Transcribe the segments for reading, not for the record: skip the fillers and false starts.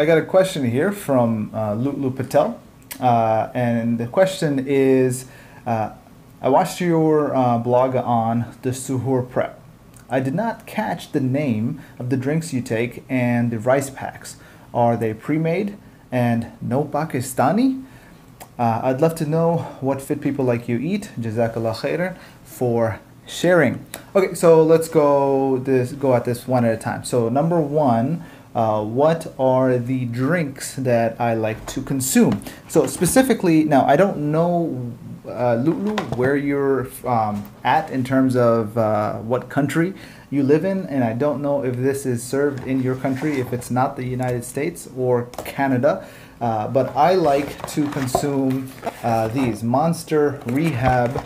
I got a question here from Lulu Patel, and the question is, I watched your blog on the suhoor prep. I did not catch the name of the drinks you take and the rice packs. Are they pre-made and no Pakistani? I'd love to know what fit people like you eat. JazakAllahu Khairun for sharing. Okay, so let's go at this one at a time. So number one, what are the drinks that I like to consume? So specifically, now I don't know, Lulu, where you're at in terms of what country you live in, and I don't know if this is served in your country, if it's not the United States or Canada, but I like to consume these Monster Rehab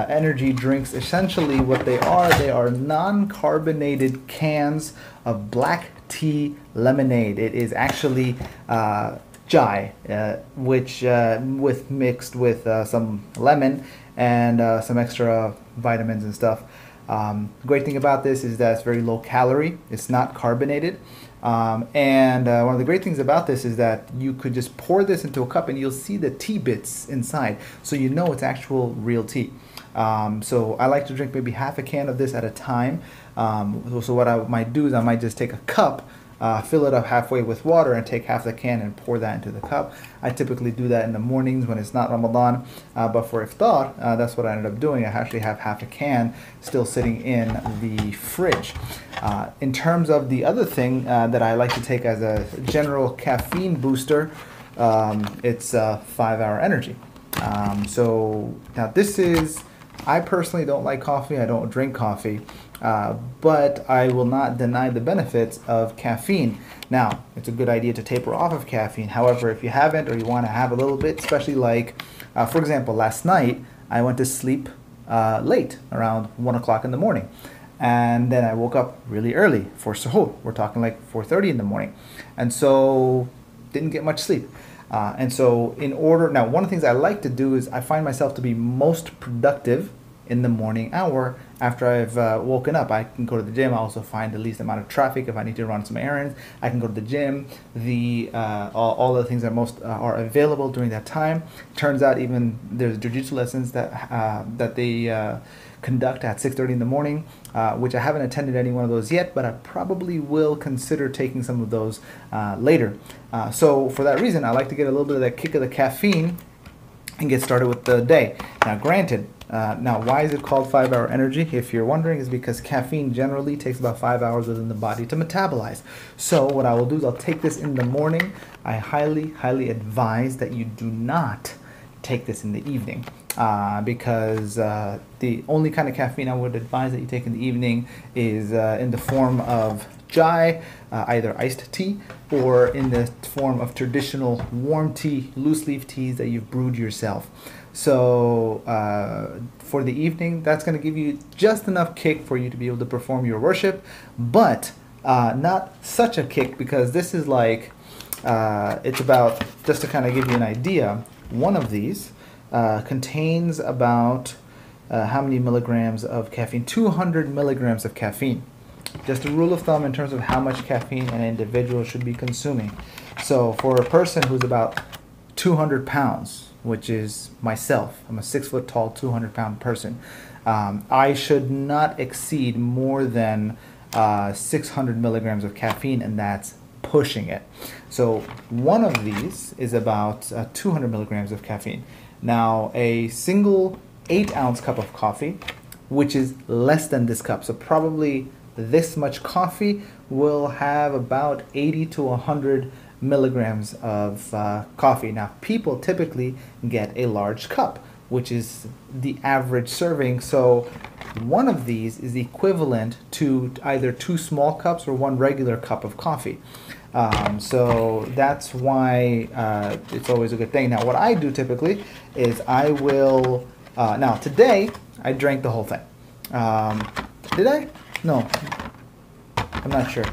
energy drinks. Essentially what they are non-carbonated cans of black tea lemonade. It is actually chai, which mixed with some lemon and some extra vitamins and stuff. Great thing about this is that it's very low calorie. It's not carbonated. And one of the great things about this is that you could just pour this into a cup and you'll see the tea bits inside. So you know it's actual real tea. So I like to drink maybe half a can of this at a time. So what I might do is I might just take a cup, fill it up halfway with water and take half the can and pour that into the cup. I typically do that in the mornings when it's not Ramadan, but for iftar, that's what I ended up doing. I actually have half a can still sitting in the fridge. In terms of the other thing that I like to take as a general caffeine booster, it's 5-hour energy. So now this is, I personally don't like coffee. I don't drink coffee. But I will not deny the benefits of caffeine. Now, it's a good idea to taper off of caffeine. However, if you haven't or you want to have a little bit, especially like, for example, last night, I went to sleep late, around 1 o'clock in the morning. And then I woke up really early for suhoor. We're talking like 4:30 in the morning. And so, didn't get much sleep. And so, now one of the things I like to do is I find myself to be most productive in the morning hour after I've woken up. I can go to the gym. I also find the least amount of traffic if I need to run some errands. I can go to the gym. All the things that most are available during that time. Turns out even there's jiu-jitsu lessons that they conduct at 6:30 in the morning, which I haven't attended any one of those yet, but I probably will consider taking some of those later. So for that reason, I like to get a little bit of that kick of the caffeine and get started with the day. Now granted, now why is it called 5-hour energy? If you're wondering, is because caffeine generally takes about 5 hours within the body to metabolize. So what I will do is I'll take this in the morning. I highly advise that you do not take this in the evening, because the only kind of caffeine I would advise that you take in the evening is in the form of chai, either iced tea, or in the form of traditional warm tea, loose leaf teas that you've brewed yourself. So for the evening, that's going to give you just enough kick for you to be able to perform your worship, but not such a kick, because this is like, it's about, just to kind of give you an idea, one of these contains about how many milligrams of caffeine? 200 milligrams of caffeine. Just a rule of thumb in terms of how much caffeine an individual should be consuming. So for a person who's about 200 pounds, which is myself, I'm a 6 foot tall, 200 pound person, I should not exceed more than 600 milligrams of caffeine, and that's pushing it. So one of these is about 200 milligrams of caffeine. Now a single 8-ounce cup of coffee, which is less than this cup, so probably this much coffee will have about 80 to 100 milligrams of coffee. Now people typically get a large cup, which is the average serving. So one of these is equivalent to either 2 small cups or 1 regular cup of coffee. So that's why it's always a good thing. Now what I do typically is I will, now today I drank the whole thing. Did I? No, I'm not sure.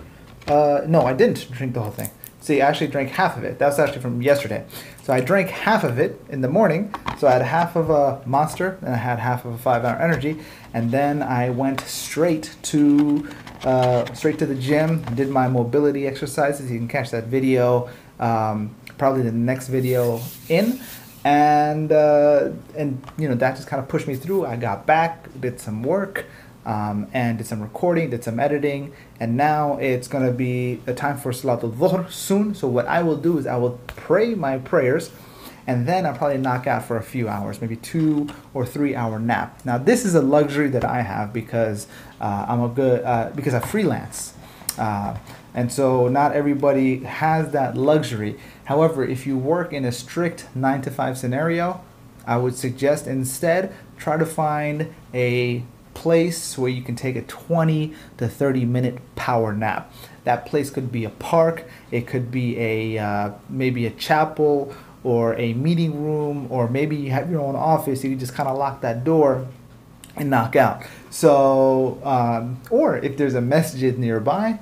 No, I didn't drink the whole thing. See, I actually drank half of it. That's actually from yesterday. So I drank half of it in the morning. So I had half of a Monster and I had half of a 5-hour energy. And then I went straight to the gym, did my mobility exercises. You can catch that video, probably the next video in. And you know, that just kind of pushed me through. I got back, did some work, and did some recording, did some editing, and now it's going to be a time for Salatul Dhuhr soon. So what I will do is I will pray my prayers, and then I'll probably knock out for a few hours, maybe 2 or 3 hour nap. Now this is a luxury that I have because because I freelance. And so not everybody has that luxury. However, if you work in a strict 9-to-5 scenario, I would suggest instead try to find a place where you can take a 20 to 30 minute power nap. That place could be a park, it could be a maybe a chapel or a meeting room, or maybe you have your own office. You can just kind of lock that door and knock out. So or if there's a masjid nearby,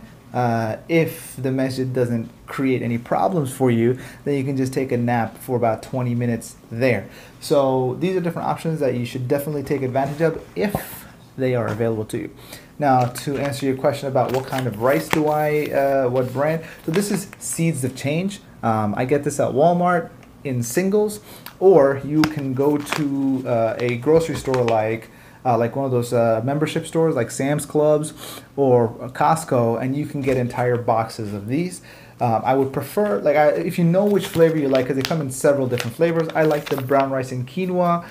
if the masjid doesn't create any problems for you, then you can just take a nap for about 20 minutes there. So these are different options that you should definitely take advantage of if they are available to you. Now, to answer your question about what kind of rice do I, what brand, so this is Seeds of Change. I get this at Walmart in singles, or you can go to a grocery store like one of those membership stores like Sam's Clubs or Costco, and you can get entire boxes of these. I would prefer, if you know which flavor you like, because they come in several different flavors. I like the brown rice and quinoa.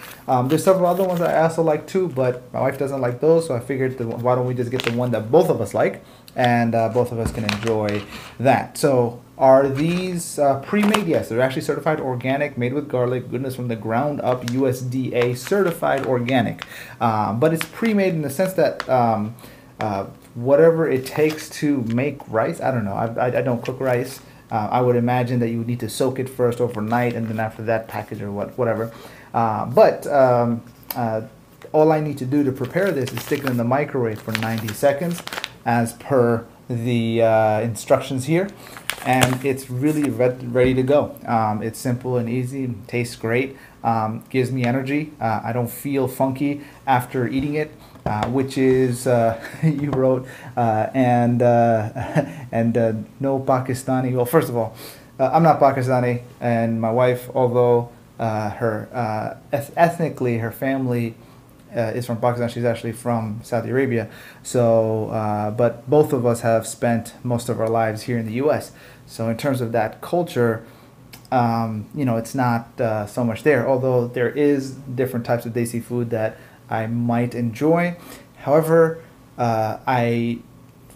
There's several other ones that I also like too, but my wife doesn't like those, so I figured why don't we just get the one that both of us like, and both of us can enjoy that. So are these pre-made? Yes, they're actually certified organic, made with garlic, goodness from the ground up, USDA certified organic. But it's pre-made in the sense that whatever it takes to make rice, I don't know, I don't cook rice. I would imagine that you would need to soak it first overnight, and then after that package or whatever. But all I need to do to prepare this is stick it in the microwave for 90 seconds as per the instructions here, and it's really ready to go. It's simple and easy, tastes great, gives me energy. I don't feel funky after eating it, which is you wrote, and no Pakistani. Well, first of all, I'm not Pakistani, and my wife, although her ethnically her family is from Pakistan, she's actually from Saudi Arabia. So, but both of us have spent most of our lives here in the U.S. So in terms of that culture, you know, it's not so much there, although there is different types of desi food that I might enjoy. However, I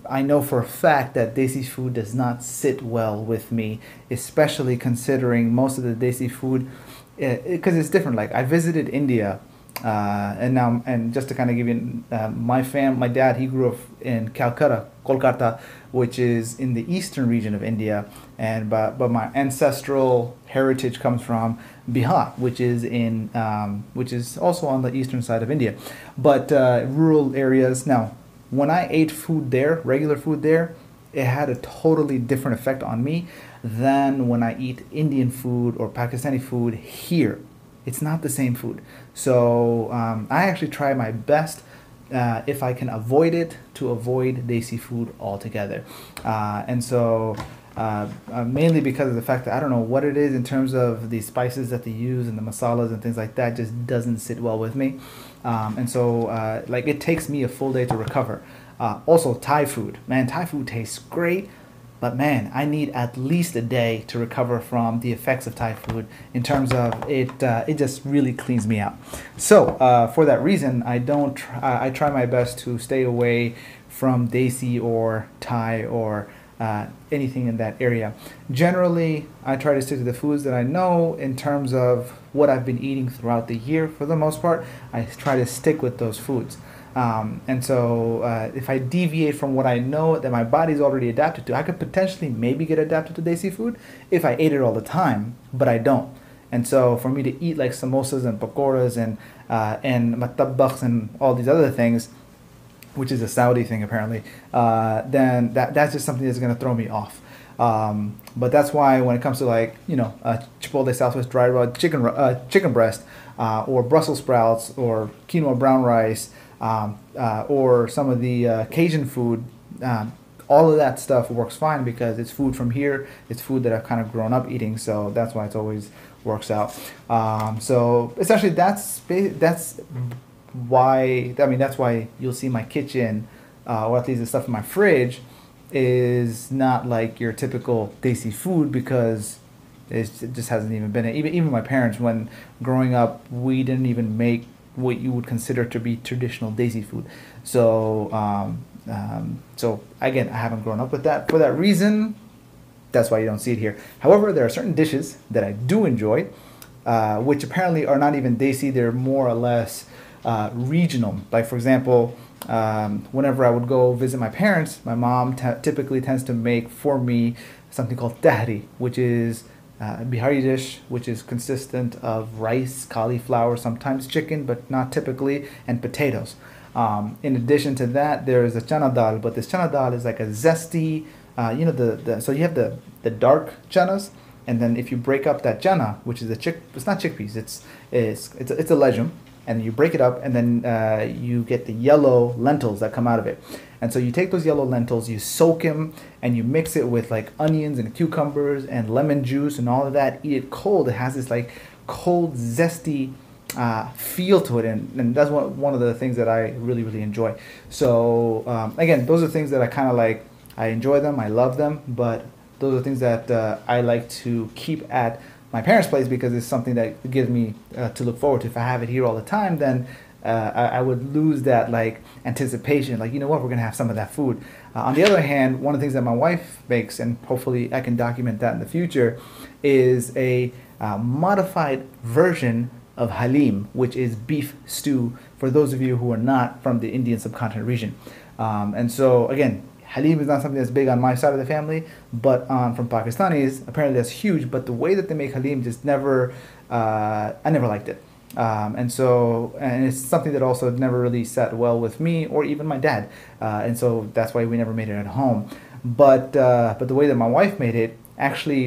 know for a fact that desi food does not sit well with me, especially considering most of the desi food, because it's different. Like I visited India, and just to kind of give you, my dad, he grew up in Calcutta, Kolkata, which is in the eastern region of India, and but my ancestral heritage comes from Bihar, which is also on the eastern side of India, but rural areas. Now, when I ate food there, regular food there, it had a totally different effect on me than when I eat Indian food or Pakistani food here. It's not the same food. So I actually try my best, if I can avoid it, to avoid desi food altogether. And so mainly because of the fact that I don't know what it is in terms of the spices that they use and the masalas and things like that, just doesn't sit well with me. And so like it takes me a full day to recover. Also Thai food, man, Thai food tastes great, but man, I need at least a day to recover from the effects of Thai food in terms of it. It just really cleans me out. So for that reason, I try my best to stay away from desi or Thai or anything in that area. Generally, I try to stick to the foods that I know in terms of what I've been eating throughout the year. For the most part, I try to stick with those foods. And so if I deviate from what I know that my body's already adapted to, I could potentially maybe get adapted to desi food if I ate it all the time, but I don't. And so for me to eat like samosas and pakoras and matabbaks and all these other things, which is a Saudi thing apparently, then that's just something that's going to throw me off. But that's why when it comes to like, Chipotle Southwest dry rub chicken breast, or Brussels sprouts, or quinoa brown rice, or some of the Cajun food, all of that stuff works fine because it's food from here. It's food that I've kind of grown up eating, so that's why it always works out. So essentially, that's why. I mean, that's why you'll see my kitchen, or at least the stuff in my fridge, is not like your typical desi food because it just hasn't even been it. Even my parents, when growing up, we didn't even make what you would consider to be traditional desi food. So so again, I haven't grown up with that. For that reason, that's why you don't see it here. However, there are certain dishes that I do enjoy, which apparently are not even desi. They're more or less regional. Like, for example, whenever I would go visit my parents, my mom typically tends to make for me something called tahri, which is a Bihari dish, which is consistent of rice, cauliflower, sometimes chicken, but not typically, and potatoes. In addition to that, there is a chana dal, but this chana dal is like a zesty, so you have the dark chanas, and then if you break up that chana, which is it's not chickpeas, it's a legume, and you break it up, and then you get the yellow lentils that come out of it. And so you take those yellow lentils, you soak them, and you mix it with like onions and cucumbers and lemon juice and all of that. Eat it cold. It has this like cold, zesty feel to it, and that's one of the things that I really, really enjoy. So again, those are things that I kind of like. I enjoy them, I love them, but those are things that I like to keep at my parents' place because it's something that gives me to look forward to. If I have it here all the time, then I would lose that like anticipation, like, you know what, we're gonna have some of that food. On the other hand, one of the things that my wife makes, and hopefully I can document that in the future, is a modified version of halim, which is beef stew, for those of you who are not from the Indian subcontinent region. And so again, halim is not something that's big on my side of the family, but from Pakistanis, apparently that's huge. But the way that they make halim just never, I never liked it. And it's something that also never really sat well with me or even my dad. And so that's why we never made it at home. But the way that my wife made it actually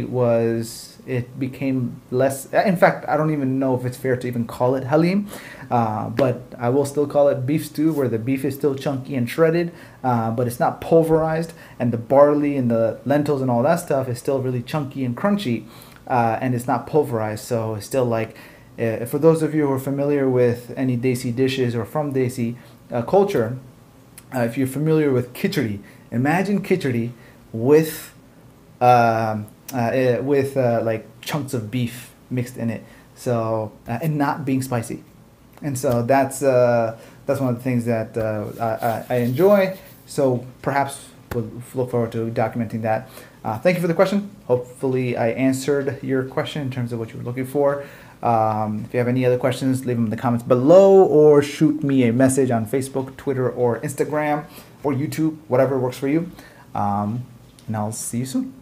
it became less. In fact, I don't even know if it's fair to even call it halim, but I will still call it beef stew, where the beef is still chunky and shredded, but it's not pulverized, and the barley and the lentils and all that stuff is still really chunky and crunchy, and it's not pulverized. So it's still like, for those of you who are familiar with any desi dishes or from desi culture, if you're familiar with khichdi, imagine khichdi with like chunks of beef mixed in it, so and not being spicy. And so that's one of the things that I enjoy. So perhaps we'll look forward to documenting that. Thank you for the question. Hopefully I answered your question in terms of what you were looking for. If you have any other questions, leave them in the comments below, or shoot me a message on Facebook, Twitter, or Instagram, or YouTube, whatever works for you. And I'll see you soon.